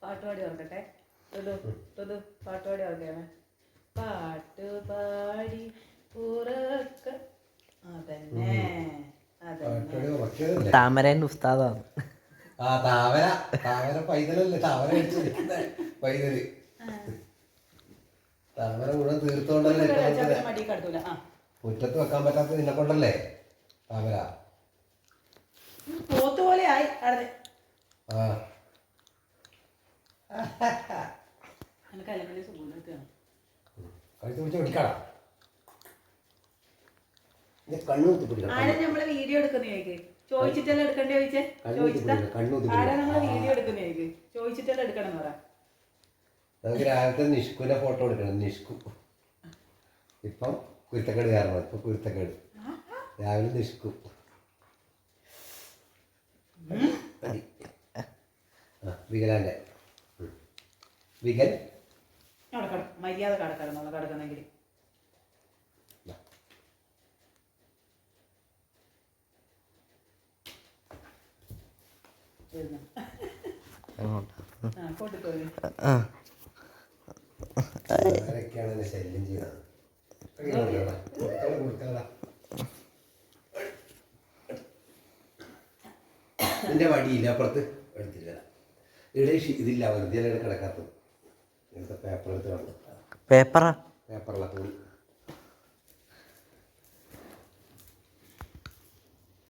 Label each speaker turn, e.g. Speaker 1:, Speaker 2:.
Speaker 1: പാട്ടുപാടി ഓർക്കട്ടെ. പാട്ടുപാടി ഓർക്കണേ. പാട്ടുപാടി ഉറക്ക. അതന്നെ
Speaker 2: താമരേന്റെ ഉസ്താദാണ്.
Speaker 3: താമര പൈതലല്ലേ, താമര പൈതല് താമര മുഴുവൻ തീർത്തോണ്ടല്ലേ മുറ്റത്ത് വെക്കാൻ പറ്റാത്ത നിന്നെ കൊണ്ടല്ലേ താമര.
Speaker 1: പോത്ത് പോലെ ആയി.
Speaker 3: കഴുത്ത് പിടിച്ച് പിടിക്കണം. കണ്ണൂത്തി പിടിക്കണം.
Speaker 1: ആരാ നമ്മളെ വീഡിയോ എടുക്കുന്നേക്ക് ചോദിച്ചിട്ടല്ലേ എടുക്കണ്ടേ ചോദിച്ചേ? ആരാ നമ്മളെ വീഡിയോ എടുക്കുന്നേക്ക് ചോദിച്ചിട്ടല്ലേ എടുക്കണം എന്ന് പറ.
Speaker 3: നമുക്ക് രാവിലത്തെ നിഷ്കുവിന്റെ ഫോട്ടോ എടുക്കണം. നിഷ്കു ഇപ്പം കുരുത്തക്കേട് കാരണം ഇപ്പൊ കുരുത്തക്കേട്. രാവിലെ നിഷ്കു വികലാന്റെ വികൽ
Speaker 1: മര്യാദ കടക്കണം കടക്കണമെങ്കിൽ.
Speaker 3: ആരൊക്കെയാണ് ശല്യം ചെയ്യുന്നത്? നിന്റെ വടിയില്ല, അപ്പുറത്ത് എടുത്തില്ല. ഇവിടെ ഇതില്ല, വെറുതെ കിടക്കാത്തത്. ഇങ്ങനത്തെ പേപ്പർ എടുത്ത് കാണും.
Speaker 2: പേപ്പറാ
Speaker 3: പേപ്പറുള്ള തുണി.